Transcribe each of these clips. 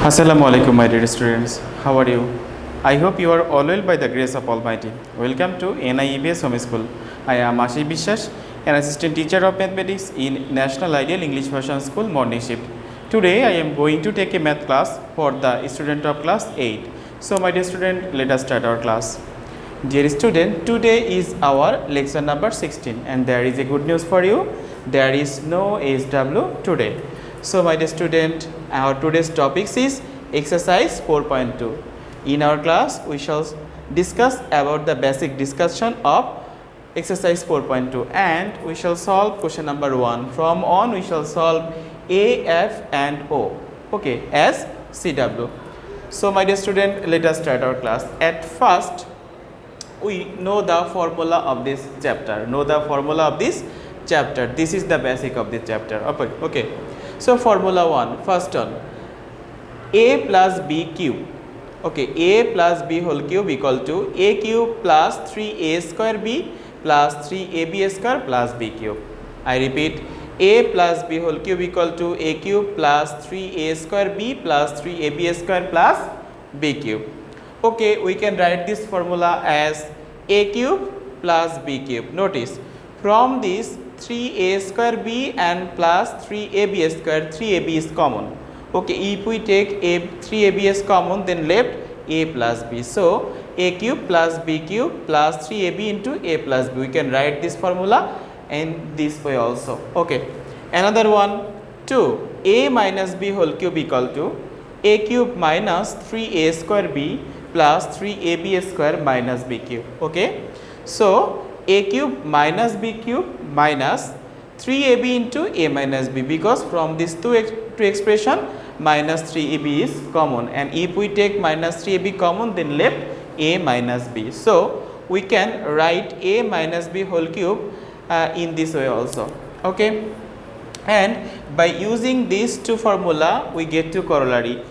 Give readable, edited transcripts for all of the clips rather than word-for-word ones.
Assalamu alaikum, my dear students. How are you? I hope you are all well by the grace of Almighty. Welcome to NIEBS Home School. I am Ashis Biswas, an assistant teacher of mathematics in National Ideal English Version School morning shift. Today I am going to take a math class for the student of class 8. So my dear student, let us start our class. Dear student, today is our lecture number 16 and there is a good news for you. There is no SW today. So my dear student, our today's topic is exercise 4.2. In our class, we shall discuss about the basic discussion of exercise 4.2 and we shall solve question number 1. From on, we shall solve A, F and O, okay, as CW. So my dear student, let us start our class. At first, we know the formula of this chapter. This is the basic of this chapter. Okay. So formula 1, first one, a plus b cube. Okay, a plus b whole cube equal to a cube plus 3a square b plus 3ab square plus b cube. I repeat, a plus b whole cube equal to a cube plus 3a square b plus 3ab square plus b cube. Okay, we can write this formula as a cube plus b cube. Notice, from this 3a square b and plus 3ab square, 3ab is common. Okay, if we take a 3ab is common, then left a plus b. So a cube plus b cube plus 3ab into a plus b. We can write this formula in this way also. Okay, another one, 2, a minus b whole cube equal to a cube minus 3a square b plus 3ab square minus b cube. Okay, so a cube minus b cube minus 3ab into a minus b, because from these two expression minus 3ab is common, and if we take minus 3ab common, then left a minus b. So we can write a minus b whole cube in this way also. Okay, and by using these two formula we get to corollary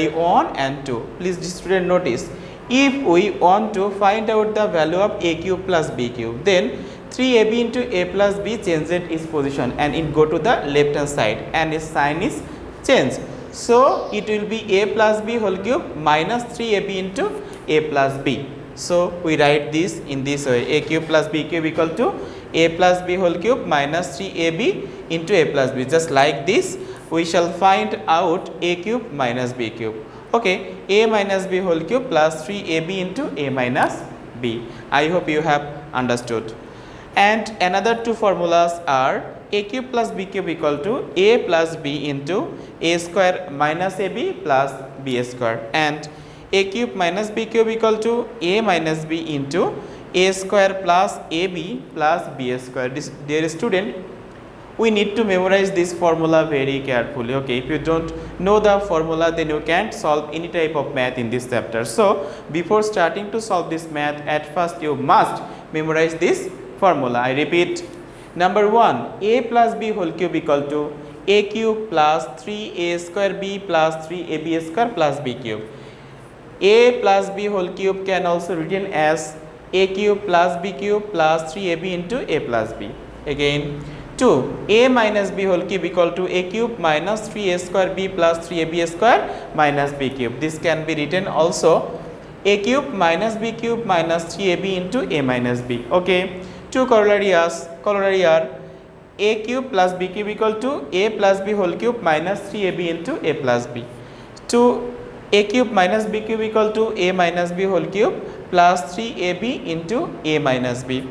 1 and 2. Please student notice, if we want to find out the value of a cube plus b cube, then 3ab into a plus b changes its position and it go to the left hand side and its sign is changed. So it will be a plus b whole cube minus 3ab into a plus b. So we write this in this way, a cube plus b cube equal to a plus b whole cube minus 3ab into a plus b. Just like this, we shall find out a cube minus b cube. Okay, a minus b whole cube plus 3ab into a minus b. I hope you have understood. And another two formulas are a cube plus b cube equal to a plus b into a square minus ab plus b square, and a cube minus b cube equal to a minus b into a square plus ab plus b square. Dear student, we need to memorize this formula very carefully. Okay, if you don't know the formula, then you can't solve any type of math in this chapter. So before starting to solve this math, at first you must memorize this formula. I repeat, number 1, a plus b whole cube equal to a cube plus 3a square b plus 3ab square plus b cube. A plus b whole cube can also written as a cube plus b cube plus 3ab into a plus b. Again, 2, a minus b whole cube equal to a cube minus 3a square b plus 3ab square minus b cube. This can be written also a cube minus b cube minus 3ab into a minus b. Okay, two corollary are a cube plus b cube equal to a plus b whole cube minus 3ab into a plus b. 2, a cube minus b cube equal to a minus b whole cube plus 3ab into a minus b.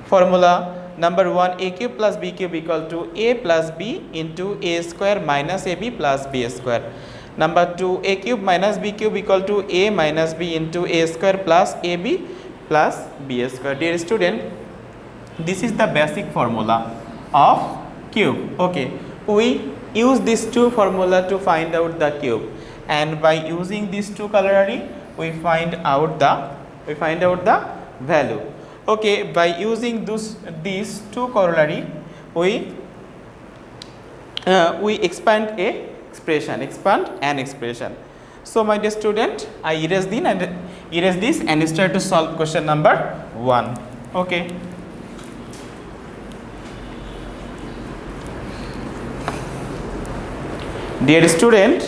Formula number 1, a cube plus b cube equal to a plus b into a square minus ab plus b square. Number 2, a cube minus b cube equal to a minus b into a square plus ab plus b square. Dear student, this is the basic formula of cube. Okay, we use these two formula to find out the cube, and by using these two corollary we find out the value. Okay, by using these two corollary we expand an expression. So my dear student, I erase this and start to solve question number 1. Okay, dear student,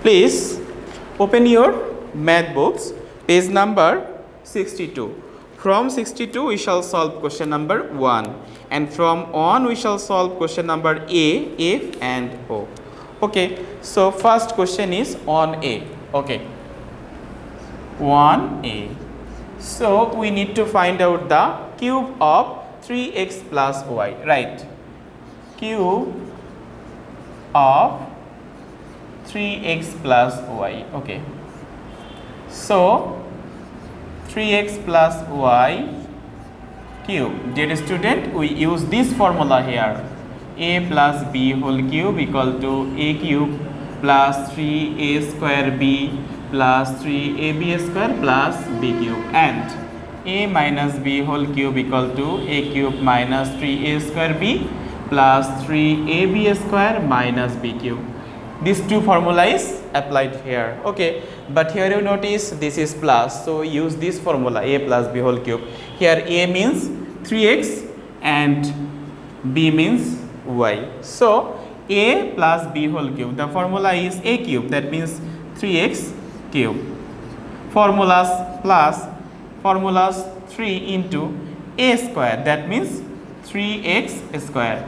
Please open your math books, page number 62. From 62 we shall solve question number 1, and from on we shall solve question number A, F and O. Okay, so first question is on A. Okay, 1A. So we need to find out the cube of 3x plus y, right? Cube of 3x plus y. Okay, so 3x plus y cube. Dear student, we use this formula here. A plus b whole cube equal to a cube plus 3a square b plus 3ab square plus b cube, and a minus b whole cube equal to a cube minus 3a square b plus 3ab square minus b cube. These two formula is applied here. Okay, but here you notice this is plus, so use this formula a plus b whole cube. Here a means 3x and b means y. So a plus b whole cube, the formula is a cube, that means 3x cube. Formulas plus formulas 3 into a square, that means 3x square.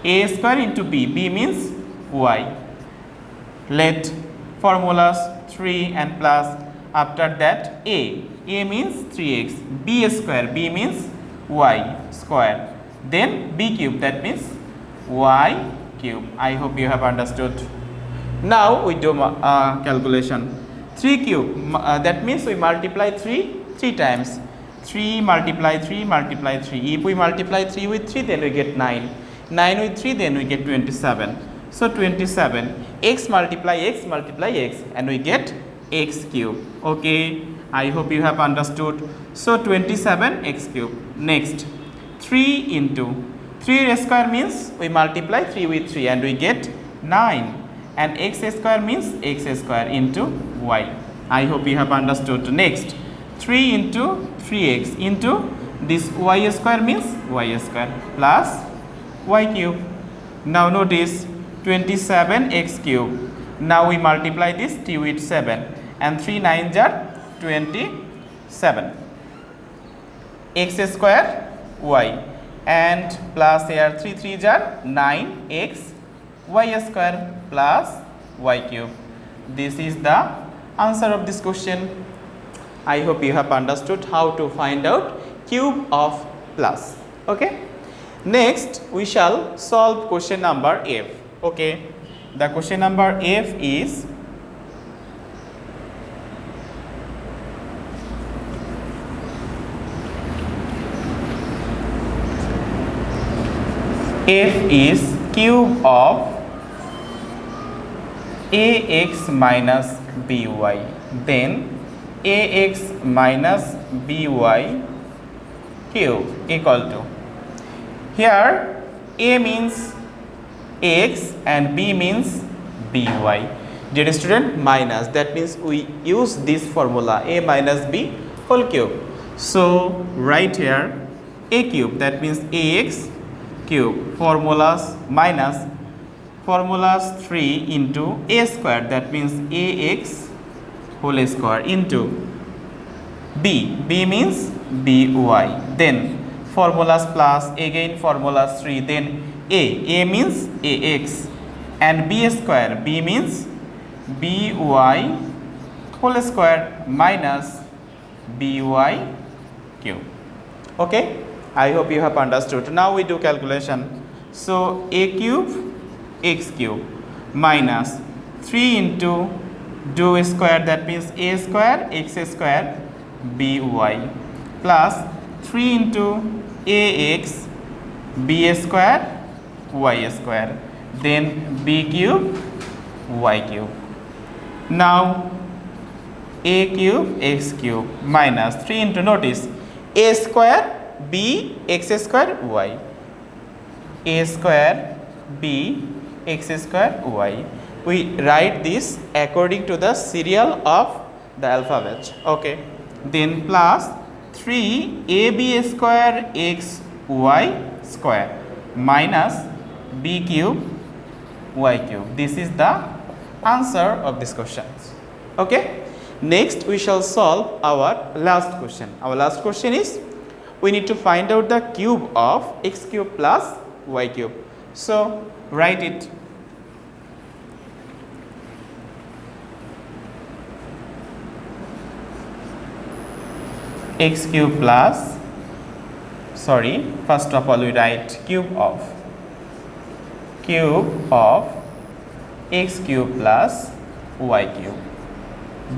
A square into b, b means y. Let formulas 3 and plus, after that a means 3x, b square, b means y square, then b cube, that means y cube. I hope you have understood. Now we do calculation. 3 cube, that means we multiply 3 times. 3 multiply 3 multiply 3. If we multiply 3 with 3, then we get 9. 9 with 3, then we get 27. So 27, x multiply x, and we get x cube. Okay, I hope you have understood. So 27 x cube. Next, 3 into 3 square means we multiply 3 with 3 and we get 9. And x square means x square into y. I hope you have understood. Next, 3 into 3x into this y square means y square plus y cube. Now notice 27x cube. Now we multiply this 3 with 7, and 3 9s are 27. X square y, and plus here 3 3s are 9x y square plus y cube. This is the answer of this question. I hope you have understood how to find out cube of plus. Okay, next we shall solve question number F. Okay, the question number F is cube of ax minus by, then ax minus by cube equal to, here a means x and b means by. Dear student, minus, that means we use this formula a minus b whole cube. So right here a cube, that means ax cube, formulas minus formulas 3 into a square, that means ax whole square into b means by, then formulas plus again formulas 3, then a means ax, and b square, b means by whole square minus by cube. Okay, I hope you have understood. Now we do calculation. So a cube x cube minus 3 into do square, that means a square x square by, plus 3 into ax b square y square, then b cube y cube. Now a cube x cube minus 3 into, notice, a square b x square y, a square b x square y. We write this according to the serial of the alphabet. Okay, then plus 3ab square x y square minus b cube y cube. This is the answer of this question. Okay, next we shall solve our last question. Our last question is, we need to find out the cube of x cube plus y cube. So write it. X cube plus, first of all we write cube of x cube plus y cube.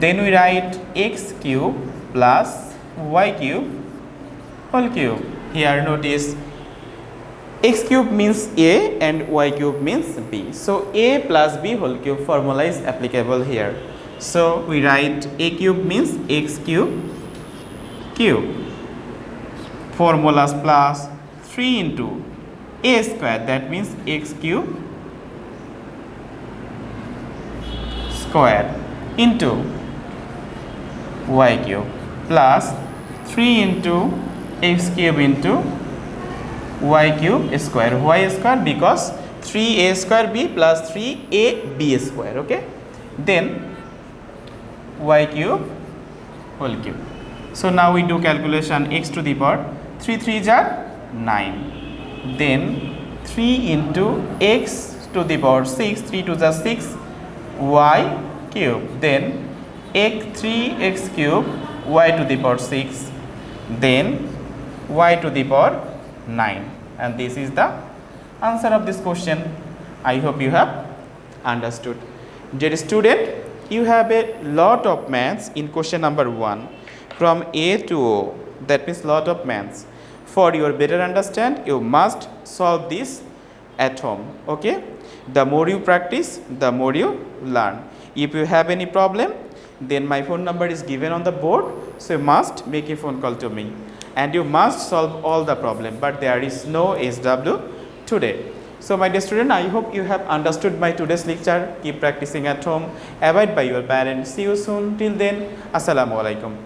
Then we write x cube plus y cube whole cube. Here notice x cube means a and y cube means b. So a plus b whole cube formula is applicable here. So we write a cube means x cube formulas plus 3 into a square, that means x cube square into y cube plus 3 into x cube into y cube square. Y square because 3a square b plus 3ab square. Okay, then y cube whole cube. So now we do calculation. X to the power 3 3s are 9. Then 3 into x to the power 6, 3 2s are 6, y cube. Then 3x cube y to the power 6. Then y to the power 9. And this is the answer of this question. I hope you have understood. Dear student, you have a lot of maths in question number 1 from A to O. That means lot of maths. For your better understand, you must solve this at home. Okay, the more you practice, the more you learn. If you have any problem, then my phone number is given on the board, so you must make a phone call to me and you must solve all the problem, but there is no SW today. So my dear student, I hope you have understood my today's lecture. Keep practicing at home, abide by your parents. See you soon. Till then, Assalamu alaikum.